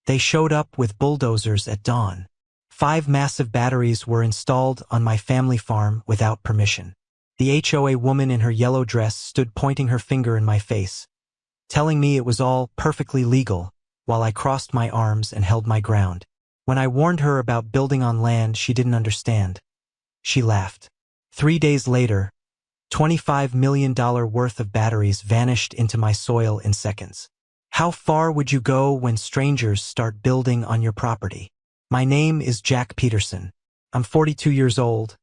They showed up with bulldozers at dawn. 5 massive batteries were installed on my family farm without permission. The HOA woman in her yellow dress stood pointing her finger in my face, telling me it was all perfectly legal, while I crossed my arms and held my ground. When I warned her about building on land she didn't understand, she laughed. 3 days later, $25 million worth of batteries vanished into my soil in seconds. How far would you go when strangers start building on your property? My name is Jack Peterson. I'm 42 years old,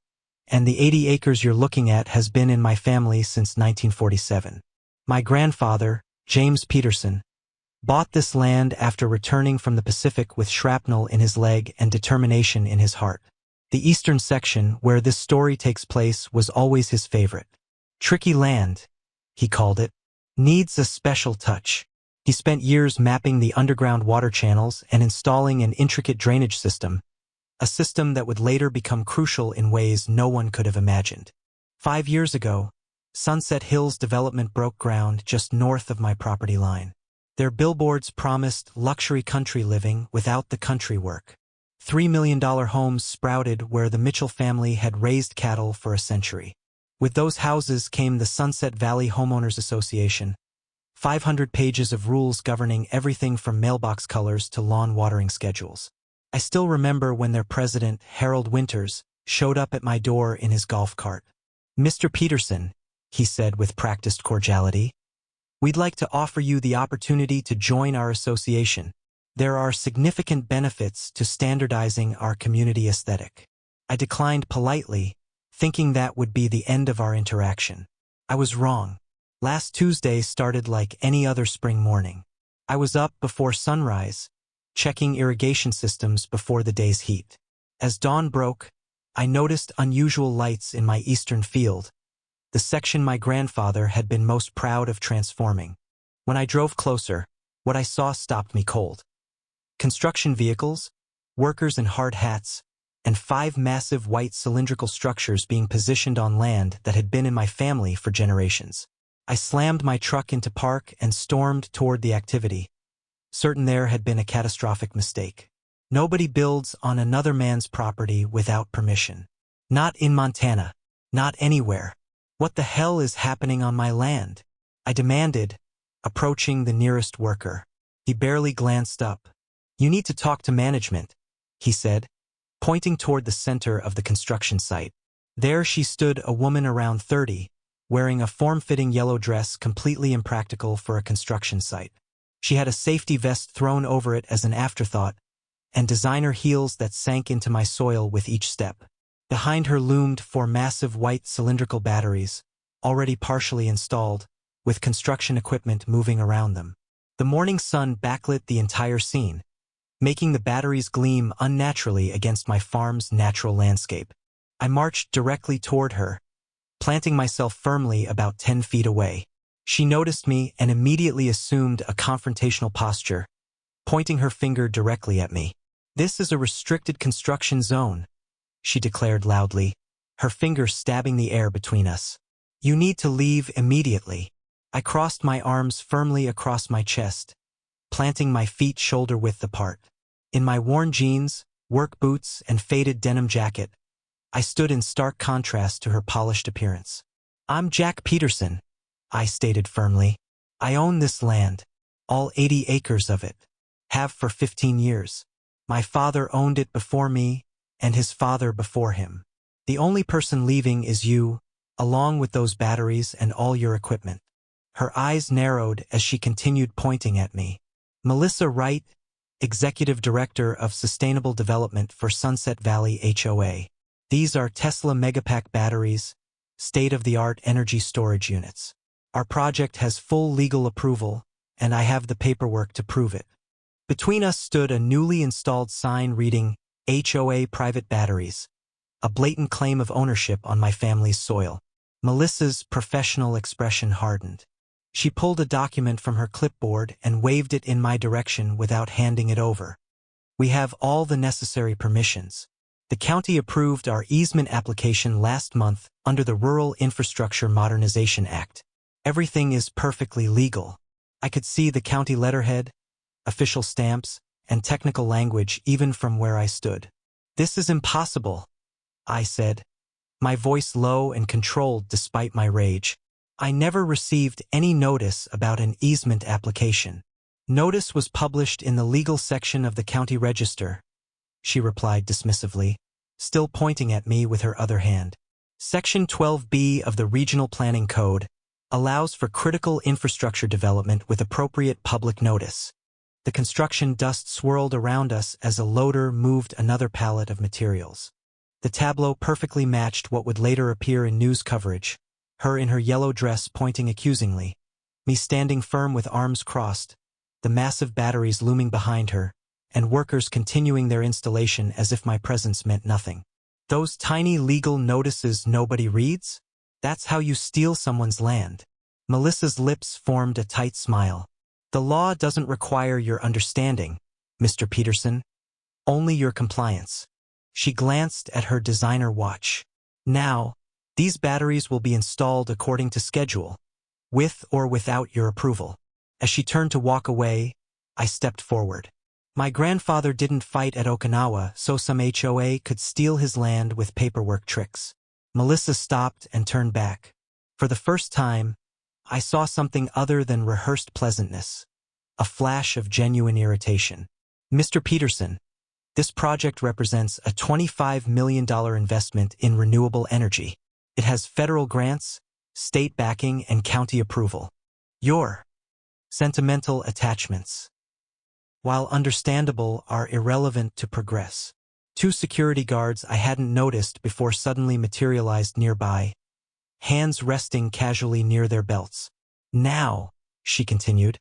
and the 80 acres you're looking at has been in my family since 1947. My grandfather, James Peterson, bought this land after returning from the Pacific with shrapnel in his leg and determination in his heart. The eastern section, where this story takes place, was always his favorite. Tricky land, he called it, needs a special touch. He spent years mapping the underground water channels and installing an intricate drainage system, a system that would later become crucial in ways no one could have imagined. 5 years ago, Sunset Hills development broke ground just north of my property line. Their billboards promised luxury country living without the country work. $3 million homes sprouted where the Mitchell family had raised cattle for a century. With those houses came the Sunset Valley Homeowners Association, 500 pages of rules governing everything from mailbox colors to lawn watering schedules. I still remember when their president, Harold Winters, showed up at my door in his golf cart. "Mr. Peterson," he said with practiced cordiality, "we'd like to offer you the opportunity to join our association. There are significant benefits to standardizing our community aesthetic." I declined politely, thinking that would be the end of our interaction. I was wrong. Last Tuesday started like any other spring morning. I was up before sunrise, checking irrigation systems before the day's heat. As dawn broke, I noticed unusual lights in my eastern field, the section my grandfather had been most proud of transforming. When I drove closer, what I saw stopped me cold. Construction vehicles, workers in hard hats, and 5 massive white cylindrical structures being positioned on land that had been in my family for generations. I slammed my truck into park and stormed toward the activity, certain there had been a catastrophic mistake. Nobody builds on another man's property without permission. Not in Montana. Not anywhere. What the hell is happening on my land? I demanded, approaching the nearest worker. He barely glanced up. "You need to talk to management," he said, pointing toward the center of the construction site. There she stood, a woman around 30, wearing a form-fitting yellow dress completely impractical for a construction site. She had a safety vest thrown over it as an afterthought, and designer heels that sank into my soil with each step. Behind her loomed 4 massive white cylindrical batteries, already partially installed, with construction equipment moving around them. The morning sun backlit the entire scene, making the batteries gleam unnaturally against my farm's natural landscape. I marched directly toward her, planting myself firmly about 10 feet away. She noticed me and immediately assumed a confrontational posture, pointing her finger directly at me. "This is a restricted construction zone," she declared loudly, her finger stabbing the air between us. "You need to leave immediately." I crossed my arms firmly across my chest, planting my feet shoulder-width apart. In my worn jeans, work boots, and faded denim jacket, I stood in stark contrast to her polished appearance. "I'm Jack Peterson," I stated firmly. "I own this land, all 80 acres of it. Have for 15 years. My father owned it before me, and his father before him. The only person leaving is you, along with those batteries and all your equipment." Her eyes narrowed as she continued pointing at me. "Melissa Wright, Executive Director of Sustainable Development for Sunset Valley HOA. These are Tesla Megapack batteries, state-of-the-art energy storage units. Our project has full legal approval, and I have the paperwork to prove it." Between us stood a newly installed sign reading, "HOA Private Batteries," a blatant claim of ownership on my family's soil. Melissa's professional expression hardened. She pulled a document from her clipboard and waved it in my direction without handing it over. "We have all the necessary permissions. The county approved our easement application last month under the Rural Infrastructure Modernization Act. Everything is perfectly legal." I could see the county letterhead, official stamps, and technical language even from where I stood. "This is impossible," I said, my voice low and controlled despite my rage. "I never received any notice about an easement application." "Notice was published in the legal section of the county register," she replied dismissively, still pointing at me with her other hand. "Section 12B of the Regional Planning Code allows for critical infrastructure development with appropriate public notice." The construction dust swirled around us as a loader moved another pallet of materials. The tableau perfectly matched what would later appear in news coverage, her in her yellow dress pointing accusingly, me standing firm with arms crossed, the massive batteries looming behind her, and workers continuing their installation as if my presence meant nothing. "Those tiny legal notices nobody reads? That's how you steal someone's land." Melissa's lips formed a tight smile. "The law doesn't require your understanding, Mr. Peterson, only your compliance." She glanced at her designer watch. "Now, these batteries will be installed according to schedule, with or without your approval." As she turned to walk away, I stepped forward. "My grandfather didn't fight at Okinawa so some HOA could steal his land with paperwork tricks." Melissa stopped and turned back. For the first time, I saw something other than rehearsed pleasantness, a flash of genuine irritation. "Mr. Peterson, this project represents a $25 million investment in renewable energy. It has federal grants, state backing, and county approval. Your sentimental attachments, while understandable, are irrelevant to progress." Two security guards I hadn't noticed before suddenly materialized nearby, hands resting casually near their belts. "Now," she continued,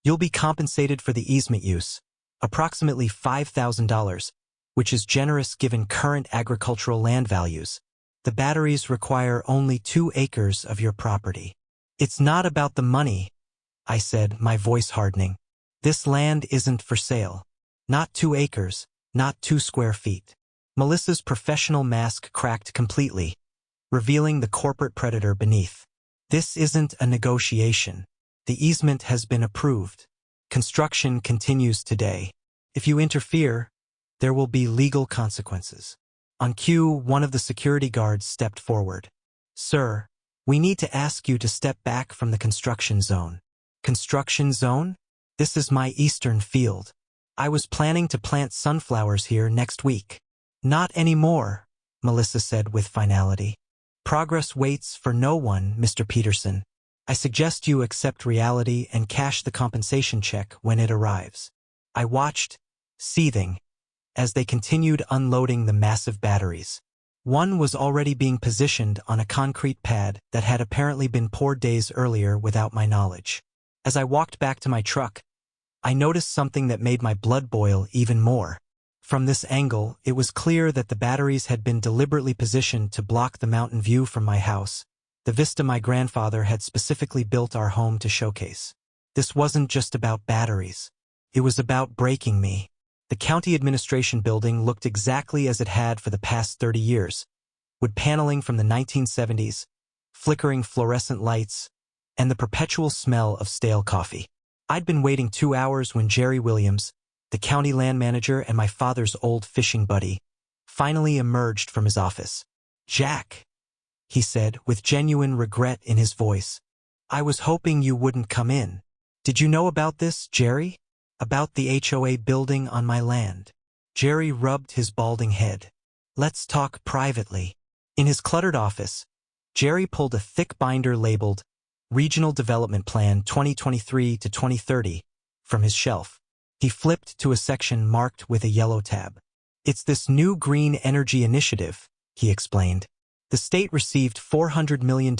"you'll be compensated for the easement use, approximately $5,000, which is generous given current agricultural land values. The batteries require only 2 acres of your property." "It's not about the money," I said, my voice hardening. "This land isn't for sale. Not 2 acres, not 2 square feet." Melissa's professional mask cracked completely, revealing the corporate predator beneath. "This isn't a negotiation. The easement has been approved. Construction continues today. If you interfere, there will be legal consequences." On cue, one of the security guards stepped forward. "Sir, we need to ask you to step back from the construction zone." "Construction zone? This is my eastern field. I was planning to plant sunflowers here next week." "Not anymore," Melissa said with finality. "Progress waits for no one, Mr. Peterson. I suggest you accept reality and cash the compensation check when it arrives." I watched, seething, as they continued unloading the massive batteries. One was already being positioned on a concrete pad that had apparently been poured days earlier without my knowledge. As I walked back to my truck, I noticed something that made my blood boil even more. From this angle, it was clear that the batteries had been deliberately positioned to block the mountain view from my house, the vista my grandfather had specifically built our home to showcase. This wasn't just about batteries. It was about breaking me. The county administration building looked exactly as it had for the past 30 years, wood paneling from the 1970s, flickering fluorescent lights, and the perpetual smell of stale coffee. I'd been waiting 2 hours when Jerry Williams, the county land manager and my father's old fishing buddy, finally emerged from his office. "Jack," he said with genuine regret in his voice, "I was hoping you wouldn't come in. Did you know about this, Jerry? About the HOA building on my land?" Jerry rubbed his balding head. "Let's talk privately." In his cluttered office, Jerry pulled a thick binder labeled Regional Development Plan 2023 to 2030 from his shelf. He flipped to a section marked with a yellow tab. "It's this new green energy initiative," he explained. "The state received $400 million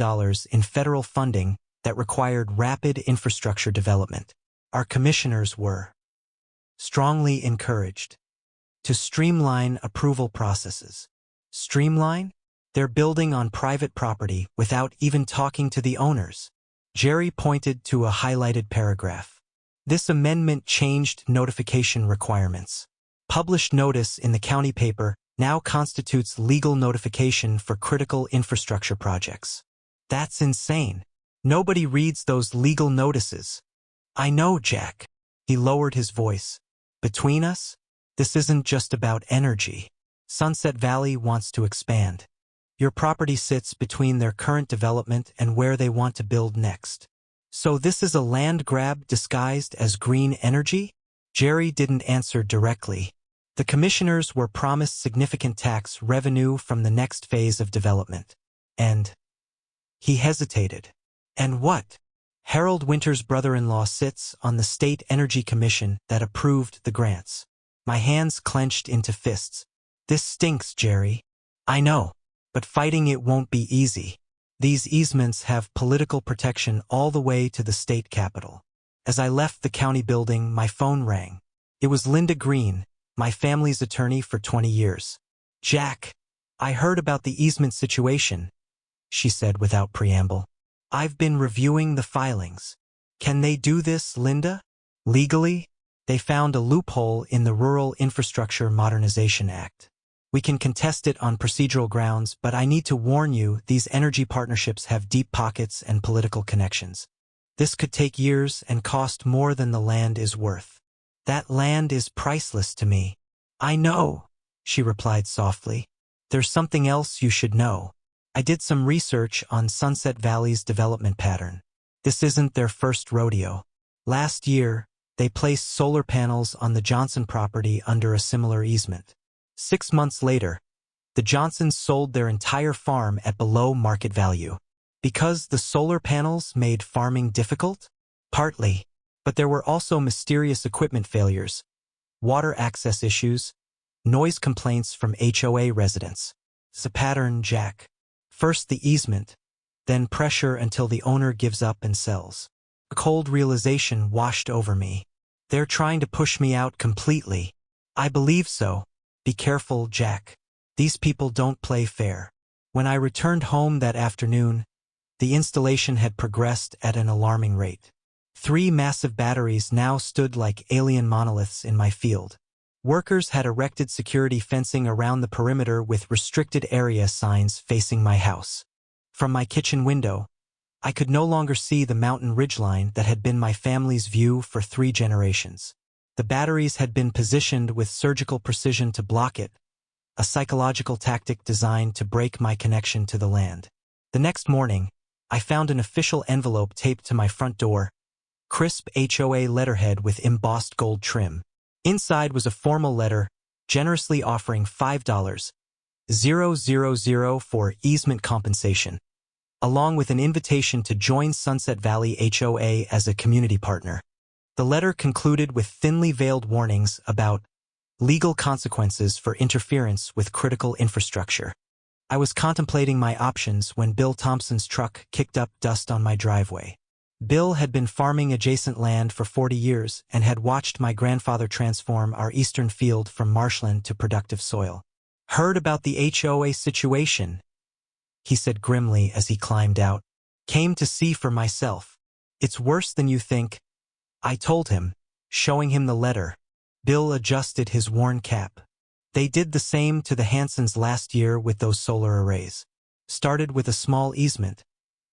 in federal funding that required rapid infrastructure development. Our commissioners were strongly encouraged to streamline approval processes." Streamline? They're building on private property without even talking to the owners. Jerry pointed to a highlighted paragraph. "This amendment changed notification requirements. Published notice in the county paper now constitutes legal notification for critical infrastructure projects." That's insane. Nobody reads those legal notices. "I know, Jack." He lowered his voice. Between us, this isn't just about energy. Sunset Valley wants to expand. Your property sits between their current development and where they want to build next. So this is a land grab disguised as green energy? Jerry didn't answer directly. The commissioners were promised significant tax revenue from the next phase of development. And he hesitated. And what? Harold Winter's brother-in-law sits on the State Energy Commission that approved the grants. My hands clenched into fists. This stinks, Jerry. I know, but fighting it won't be easy. These easements have political protection all the way to the state capitol. As I left the county building, my phone rang. It was Linda Green, my family's attorney for 20 years. Jack, I heard about the easement situation, she said without preamble. I've been reviewing the filings. Can they do this, Linda? Legally? They found a loophole in the Rural Infrastructure Modernization Act. We can contest it on procedural grounds, but I need to warn you, these energy partnerships have deep pockets and political connections. This could take years and cost more than the land is worth. That land is priceless to me. I know, she replied softly. There's something else you should know. I did some research on Sunset Valley's development pattern. This isn't their first rodeo. Last year, they placed solar panels on the Johnson property under a similar easement. 6 months later, the Johnsons sold their entire farm at below market value. Because the solar panels made farming difficult? Partly. But there were also mysterious equipment failures, water access issues, noise complaints from HOA residents. It's a pattern, Jack. First the easement, then pressure until the owner gives up and sells. A cold realization washed over me. They're trying to push me out completely. I believe so. Be careful, Jack. These people don't play fair. When I returned home that afternoon, the installation had progressed at an alarming rate. 3 massive batteries now stood like alien monoliths in my field. Workers had erected security fencing around the perimeter with restricted area signs facing my house. From my kitchen window, I could no longer see the mountain ridgeline that had been my family's view for 3 generations. The batteries had been positioned with surgical precision to block it, a psychological tactic designed to break my connection to the land. The next morning, I found an official envelope taped to my front door, crisp HOA letterhead with embossed gold trim. Inside was a formal letter, generously offering $5,000 for easement compensation, along with an invitation to join Sunset Valley HOA as a community partner. The letter concluded with thinly veiled warnings about legal consequences for interference with critical infrastructure. I was contemplating my options when Bill Thompson's truck kicked up dust on my driveway. Bill had been farming adjacent land for 40 years and had watched my grandfather transform our eastern field from marshland to productive soil. Heard about the HOA situation, he said grimly as he climbed out. Came to see for myself. It's worse than you think, I told him, showing him the letter. Bill adjusted his worn cap. They did the same to the Hansons last year with those solar arrays. Started with a small easement,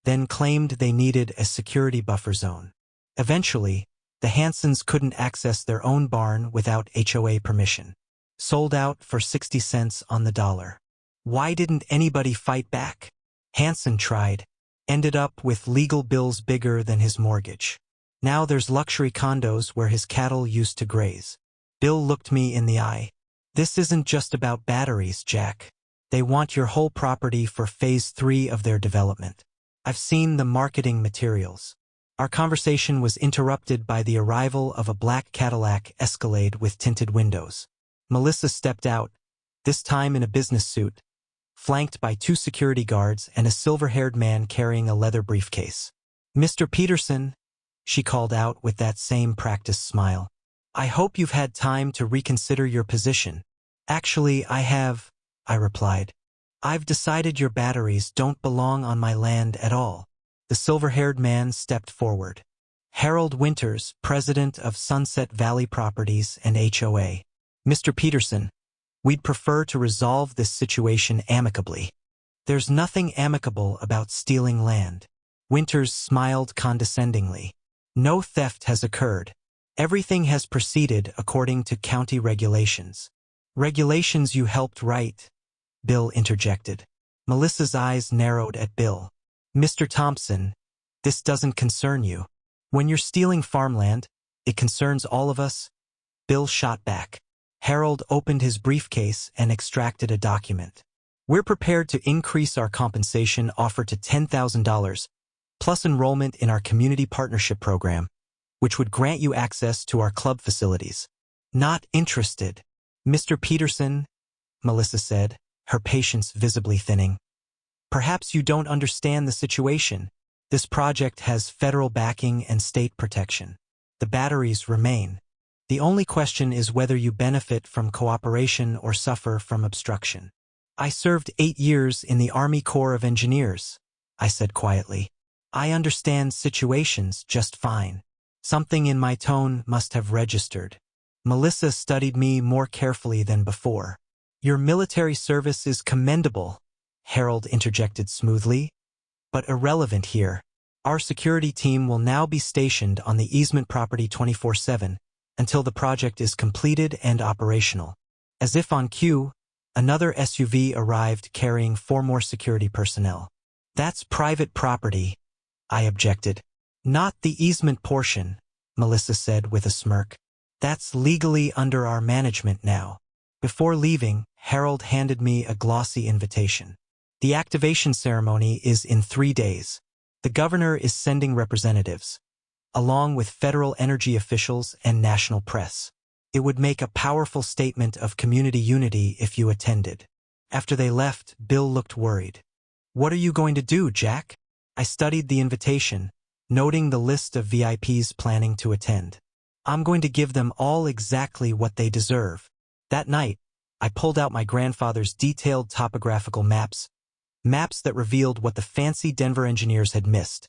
then claimed they needed a security buffer zone. Eventually, the Hansons couldn't access their own barn without HOA permission. Sold out for 60 cents on the dollar. Why didn't anybody fight back? Hanson tried. Ended up with legal bills bigger than his mortgage. Now there's luxury condos where his cattle used to graze. Bill looked me in the eye. This isn't just about batteries, Jack. They want your whole property for phase 3 of their development. I've seen the marketing materials. Our conversation was interrupted by the arrival of a black Cadillac Escalade with tinted windows. Melissa stepped out, this time in a business suit, flanked by 2 security guards and a silver-haired man carrying a leather briefcase. Mr. Peterson, she called out with that same practiced smile. I hope you've had time to reconsider your position. Actually, I have, I replied. I've decided your batteries don't belong on my land at all. The silver-haired man stepped forward. Harold Winters, president of Sunset Valley Properties and HOA. Mr. Peterson, we'd prefer to resolve this situation amicably. There's nothing amicable about stealing land. Winters smiled condescendingly. No theft has occurred. Everything has proceeded according to county regulations. Regulations you helped write, Bill interjected. Melissa's eyes narrowed at Bill. Mr. Thompson, this doesn't concern you. When you're stealing farmland, it concerns all of us. Bill shot back. Harold opened his briefcase and extracted a document. We're prepared to increase our compensation offer to $10,000, plus enrollment in our community partnership program, which would grant you access to our club facilities. Not interested. Mr. Peterson, Melissa said, her patience visibly thinning. Perhaps you don't understand the situation. This project has federal backing and state protection. The batteries remain. The only question is whether you benefit from cooperation or suffer from obstruction. I served 8 years in the Army Corps of Engineers, I said quietly. I understand situations just fine. Something in my tone must have registered. Melissa studied me more carefully than before. Your military service is commendable, Harold interjected smoothly, but irrelevant here. Our security team will now be stationed on the easement property 24/7 until the project is completed and operational. As if on cue, another SUV arrived carrying 4 more security personnel. That's private property, I objected. Not the easement portion, Melissa said with a smirk. That's legally under our management now. Before leaving, Harold handed me a glossy invitation. The activation ceremony is in 3 days. The governor is sending representatives, along with federal energy officials and national press. It would make a powerful statement of community unity if you attended. After they left, Bill looked worried. What are you going to do, Jack? I studied the invitation, noting the list of VIPs planning to attend. I'm going to give them all exactly what they deserve. That night, I pulled out my grandfather's detailed topographical maps that revealed what the fancy Denver engineers had missed.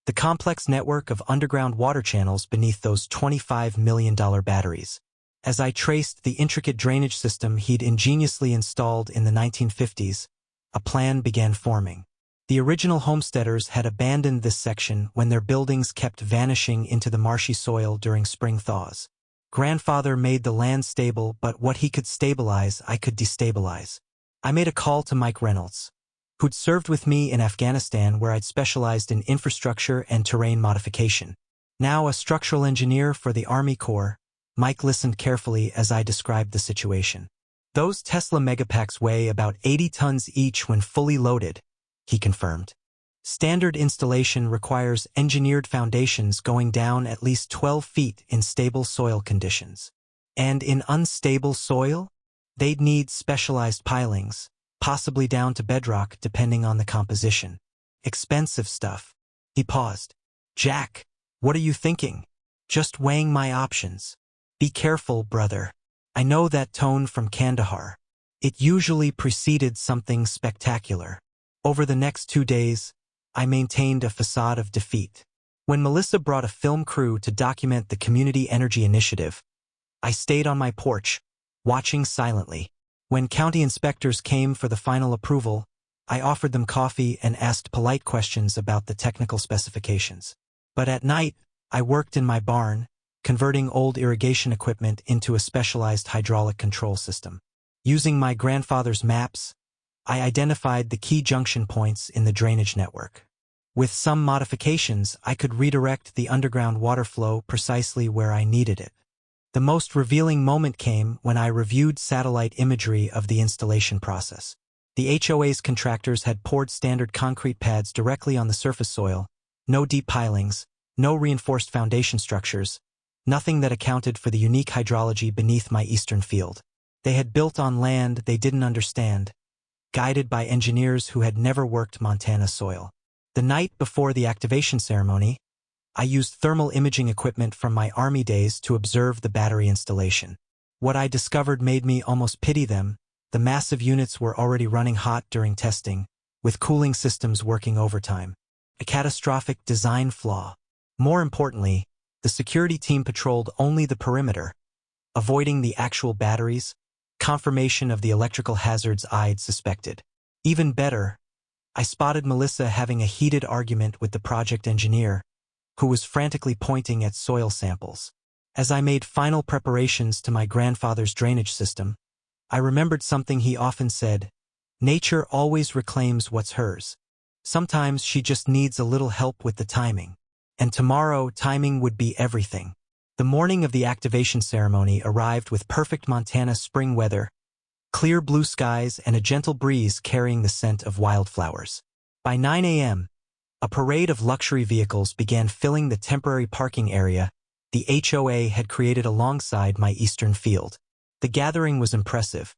The complex network of underground water channels beneath those $25 million batteries. As I traced the intricate drainage system he'd ingeniously installed in the 1950s, a plan began forming. The original homesteaders had abandoned this section when their buildings kept vanishing into the marshy soil during spring thaws. Grandfather made the land stable, but what he could stabilize, I could destabilize. I made a call to Mike Reynolds, who'd served with me in Afghanistan where I'd specialized in infrastructure and terrain modification. Now a structural engineer for the Army Corps, Mike listened carefully as I described the situation. Those Tesla Megapacks weigh about 80 tons each when fully loaded, he confirmed. Standard installation requires engineered foundations going down at least 12 feet in stable soil conditions. And in unstable soil, they'd need specialized pilings, possibly down to bedrock depending on the composition. Expensive stuff. He paused. Jack, what are you thinking? Just weighing my options. Be careful, brother. I know that tone from Kandahar. It usually preceded something spectacular. Over the next 2 days, I maintained a facade of defeat. When Melissa brought a film crew to document the Community Energy Initiative, I stayed on my porch, watching silently. When county inspectors came for the final approval, I offered them coffee and asked polite questions about the technical specifications. But at night, I worked in my barn, converting old irrigation equipment into a specialized hydraulic control system. Using my grandfather's maps, I identified the key junction points in the drainage network. With some modifications, I could redirect the underground water flow precisely where I needed it. The most revealing moment came when I reviewed satellite imagery of the installation process. The HOA's contractors had poured standard concrete pads directly on the surface soil, no deep pilings, no reinforced foundation structures, nothing that accounted for the unique hydrology beneath my eastern field. They had built on land they didn't understand, guided by engineers who had never worked Montana soil. The night before the activation ceremony, I used thermal imaging equipment from my Army days to observe the battery installation. What I discovered made me almost pity them. The massive units were already running hot during testing, with cooling systems working overtime. A catastrophic design flaw. More importantly, the security team patrolled only the perimeter, avoiding the actual batteries, confirmation of the electrical hazards I'd suspected. Even better, I spotted Melissa having a heated argument with the project engineer, who was frantically pointing at soil samples. As I made final preparations to my grandfather's drainage system, I remembered something he often said: nature always reclaims what's hers. Sometimes she just needs a little help with the timing. And tomorrow, timing would be everything. The morning of the activation ceremony arrived with perfect Montana spring weather, clear blue skies, and a gentle breeze carrying the scent of wildflowers. By 9 a.m., a parade of luxury vehicles began filling the temporary parking area the HOA had created alongside my eastern field. The gathering was impressive.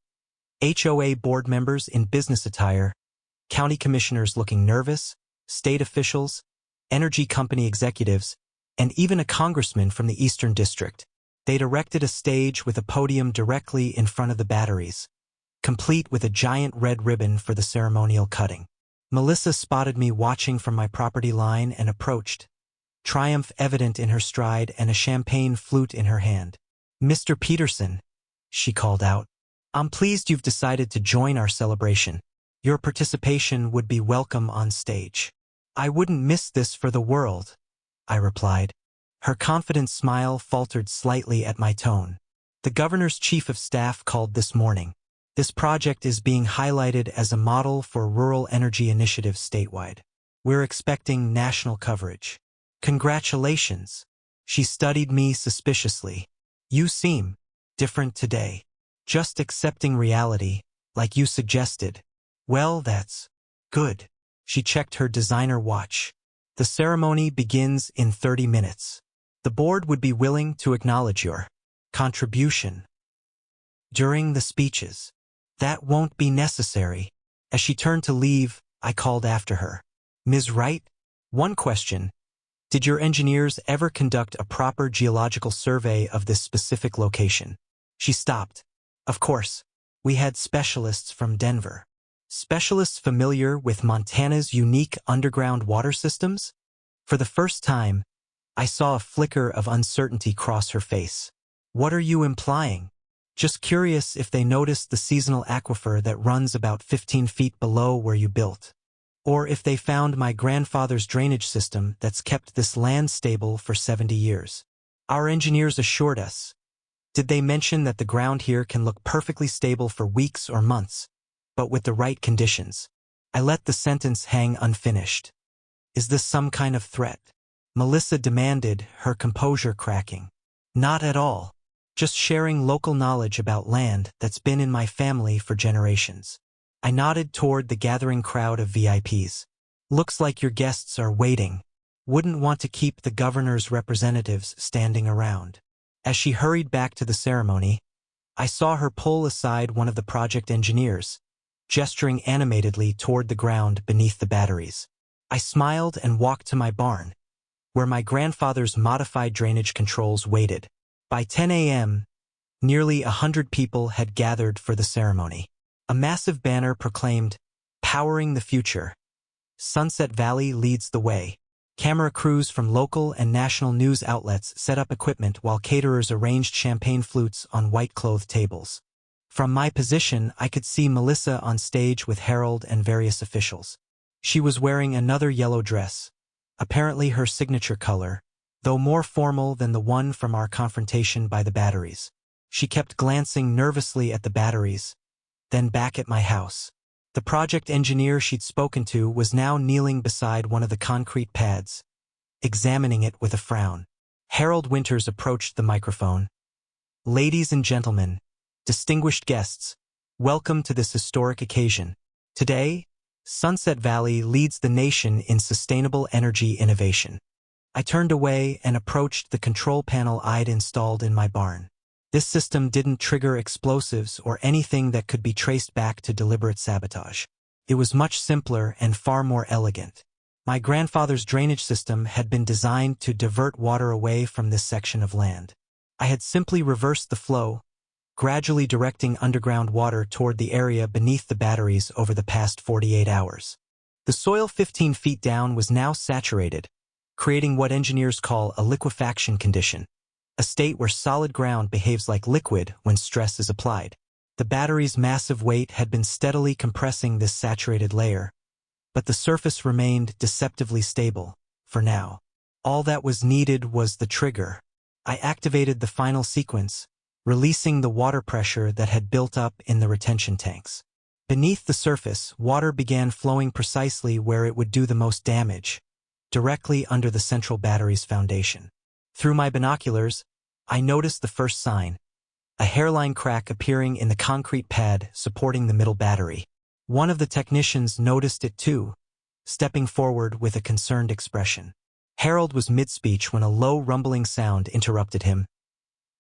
HOA board members in business attire, county commissioners looking nervous, state officials, energy company executives, and even a congressman from the Eastern District. They'd erected a stage with a podium directly in front of the batteries, complete with a giant red ribbon for the ceremonial cutting. Melissa spotted me watching from my property line and approached, triumph evident in her stride and a champagne flute in her hand. "Mr. Peterson," she called out, "I'm pleased you've decided to join our celebration. Your participation would be welcome on stage." "I wouldn't miss this for the world," I replied. Her confident smile faltered slightly at my tone. "The governor's chief of staff called this morning. This project is being highlighted as a model for rural energy initiatives statewide. We're expecting national coverage." "Congratulations." She studied me suspiciously. "You seem different today. Just accepting reality, like you suggested." "Well, that's good." She checked her designer watch. "The ceremony begins in 30 minutes. The board would be willing to acknowledge your contribution during the speeches." "That won't be necessary." As she turned to leave, I called after her. "Ms. Wright, one question. Did your engineers ever conduct a proper geological survey of this specific location?" She stopped. "Of course. We had specialists from Denver." "Specialists familiar with Montana's unique underground water systems?" For the first time, I saw a flicker of uncertainty cross her face. "What are you implying?" "Just curious if they noticed the seasonal aquifer that runs about 15 feet below where you built. Or if they found my grandfather's drainage system that's kept this land stable for 70 years. Our engineers assured us." "Did they mention that the ground here can look perfectly stable for weeks or months, but with the right conditions?" I let the sentence hang unfinished. "Is this some kind of threat?" Melissa demanded, her composure cracking. "Not at all. Just sharing local knowledge about land that's been in my family for generations." I nodded toward the gathering crowd of VIPs. "Looks like your guests are waiting. Wouldn't want to keep the governor's representatives standing around." As she hurried back to the ceremony, I saw her pull aside one of the project engineers, gesturing animatedly toward the ground beneath the batteries. I smiled and walked to my barn, where my grandfather's modified drainage controls waited. By 10 a.m., nearly 100 people had gathered for the ceremony. A massive banner proclaimed, "Powering the Future. Sunset Valley leads the way." Camera crews from local and national news outlets set up equipment while caterers arranged champagne flutes on white-clothed tables. From my position, I could see Melissa on stage with Harold and various officials. She was wearing another yellow dress, apparently her signature color, though more formal than the one from our confrontation by the batteries. She kept glancing nervously at the batteries, then back at my house. The project engineer she'd spoken to was now kneeling beside one of the concrete pads, examining it with a frown. Harold Winters approached the microphone. "Ladies and gentlemen, distinguished guests, welcome to this historic occasion. Today, Sunset Valley leads the nation in sustainable energy innovation." I turned away and approached the control panel I'd installed in my barn. This system didn't trigger explosives or anything that could be traced back to deliberate sabotage. It was much simpler and far more elegant. My grandfather's drainage system had been designed to divert water away from this section of land. I had simply reversed the flow, gradually directing underground water toward the area beneath the batteries over the past 48 hours. The soil 15 feet down was now saturated, creating what engineers call a liquefaction condition, a state where solid ground behaves like liquid when stress is applied. The battery's massive weight had been steadily compressing this saturated layer, but the surface remained deceptively stable, for now. All that was needed was the trigger. I activated the final sequence, releasing the water pressure that had built up in the retention tanks. Beneath the surface, water began flowing precisely where it would do the most damage, directly under the central battery's foundation. Through my binoculars, I noticed the first sign, a hairline crack appearing in the concrete pad supporting the middle battery. One of the technicians noticed it too, stepping forward with a concerned expression. Harold was mid-speech when a low rumbling sound interrupted him.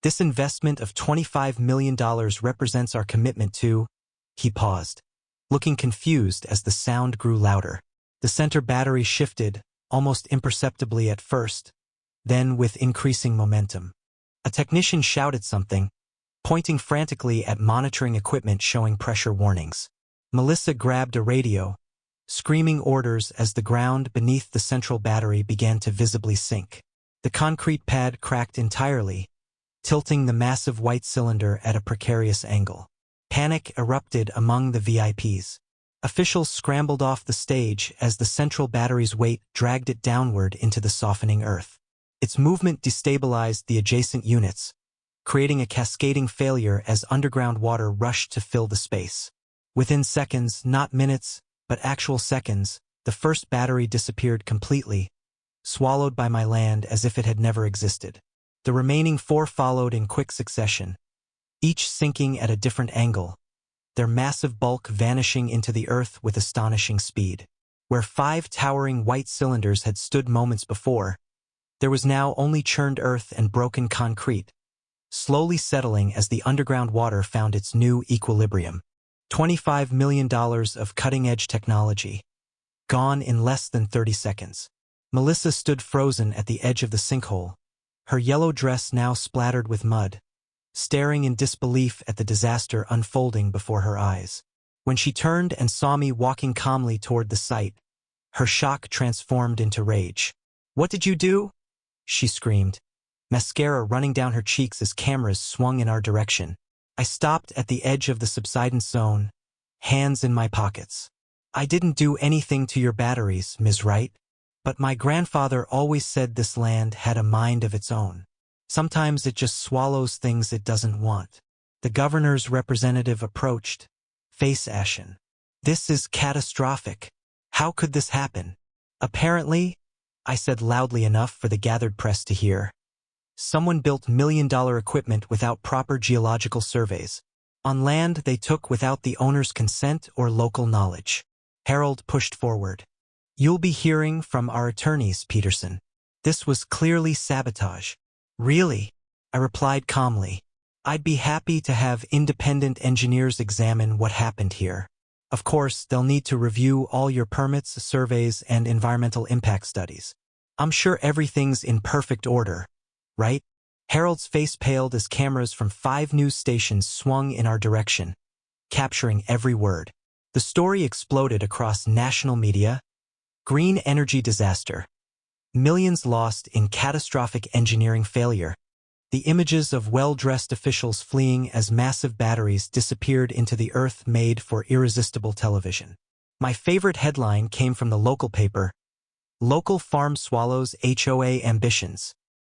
"This investment of $25 million represents our commitment to—" He paused, looking confused as the sound grew louder. The center battery shifted, almost imperceptibly at first, then with increasing momentum. A technician shouted something, pointing frantically at monitoring equipment showing pressure warnings. Melissa grabbed a radio, screaming orders as the ground beneath the central battery began to visibly sink. The concrete pad cracked entirely, tilting the massive white cylinder at a precarious angle. Panic erupted among the VIPs. Officials scrambled off the stage as the central battery's weight dragged it downward into the softening earth. Its movement destabilized the adjacent units, creating a cascading failure as underground water rushed to fill the space. Within seconds, not minutes, but actual seconds, the first battery disappeared completely, swallowed by my land as if it had never existed. The remaining 4 followed in quick succession, each sinking at a different angle, their massive bulk vanishing into the earth with astonishing speed. Where 5 towering white cylinders had stood moments before, there was now only churned earth and broken concrete, slowly settling as the underground water found its new equilibrium. $25 million of cutting-edge technology, gone in less than 30 seconds. Melissa stood frozen at the edge of the sinkhole, her yellow dress now splattered with mud, staring in disbelief at the disaster unfolding before her eyes. When she turned and saw me walking calmly toward the site, her shock transformed into rage. "What did you do?" she screamed, mascara running down her cheeks as cameras swung in our direction. I stopped at the edge of the subsidence zone, hands in my pockets. "I didn't do anything to your batteries, Ms. Wright. But my grandfather always said this land had a mind of its own. Sometimes it just swallows things it doesn't want." The governor's representative approached, face ashen. "This is catastrophic. How could this happen?" "Apparently," I said loudly enough for the gathered press to hear, "someone built million-dollar equipment without proper geological surveys, on land they took without the owner's consent or local knowledge." Harold pushed forward. "You'll be hearing from our attorneys, Peterson. This was clearly sabotage." "Really?" I replied calmly. "I'd be happy to have independent engineers examine what happened here. Of course, they'll need to review all your permits, surveys, and environmental impact studies. I'm sure everything's in perfect order, right?" Harold's face paled as cameras from 5 news stations swung in our direction, capturing every word. The story exploded across national media. Green energy disaster. Millions lost in catastrophic engineering failure. The images of well-dressed officials fleeing as massive batteries disappeared into the earth made for irresistible television. My favorite headline came from the local paper, "Local Farm Swallows HOA Ambitions."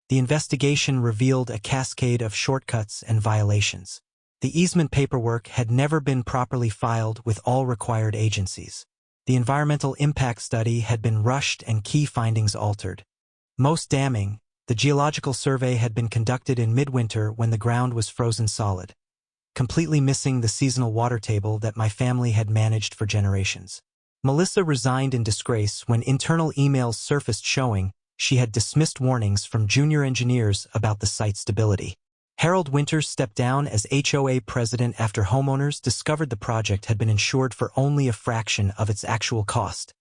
The investigation revealed a cascade of shortcuts and violations. The easement paperwork had never been properly filed with all required agencies. The environmental impact study had been rushed and key findings altered. Most damning, the geological survey had been conducted in midwinter when the ground was frozen solid, completely missing the seasonal water table that my family had managed for generations. Melissa resigned in disgrace when internal emails surfaced showing she had dismissed warnings from junior engineers about the site's stability. Harold Winters stepped down as HOA president after homeowners discovered the project had been insured for only a fraction of its actual cost,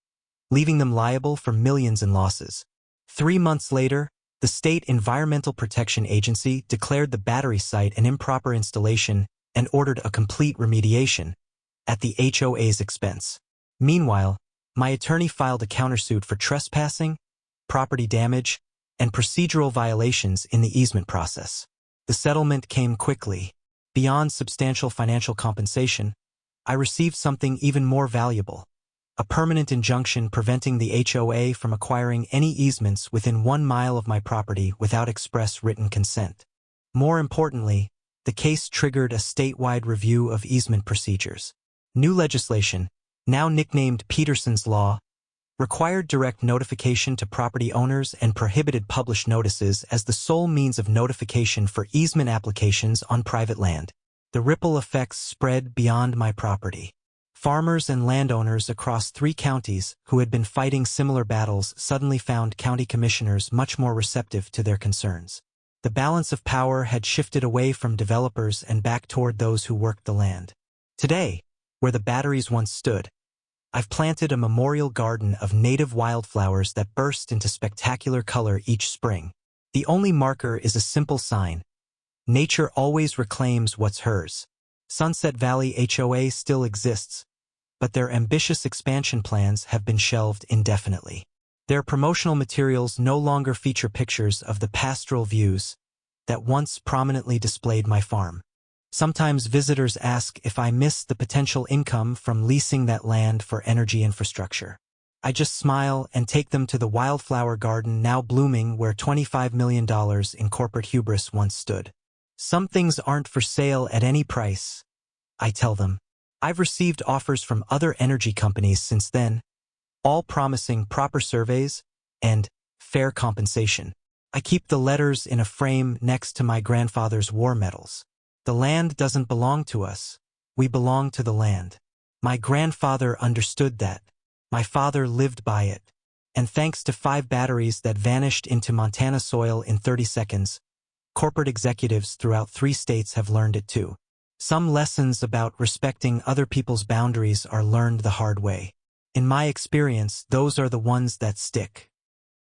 leaving them liable for millions in losses. 3 months later, the State Environmental Protection Agency declared the battery site an improper installation and ordered a complete remediation, at the HOA's expense. Meanwhile, my attorney filed a countersuit for trespassing, property damage, and procedural violations in the easement process. The settlement came quickly. Beyond substantial financial compensation, I received something even more valuable, a permanent injunction preventing the HOA from acquiring any easements within 1 mile of my property without express written consent. More importantly, the case triggered a statewide review of easement procedures. New legislation, now nicknamed Peterson's Law, required direct notification to property owners and prohibited published notices as the sole means of notification for easement applications on private land. The ripple effects spread beyond my property. Farmers and landowners across 3 counties who had been fighting similar battles suddenly found county commissioners much more receptive to their concerns. The balance of power had shifted away from developers and back toward those who worked the land. Today, where the batteries once stood, I've planted a memorial garden of native wildflowers that burst into spectacular color each spring. The only marker is a simple sign: nature always reclaims what's hers. Sunset Valley HOA still exists, but their ambitious expansion plans have been shelved indefinitely. Their promotional materials no longer feature pictures of the pastoral views that once prominently displayed my farm. Sometimes visitors ask if I miss the potential income from leasing that land for energy infrastructure. I just smile and take them to the wildflower garden now blooming where $25 million in corporate hubris once stood. Some things aren't for sale at any price, I tell them. I've received offers from other energy companies since then, all promising proper surveys and fair compensation. I keep the letters in a frame next to my grandfather's war medals. The land doesn't belong to us. We belong to the land. My grandfather understood that. My father lived by it. And thanks to 5 batteries that vanished into Montana soil in 30 seconds, corporate executives throughout 3 states have learned it too. Some lessons about respecting other people's boundaries are learned the hard way. In my experience, those are the ones that stick.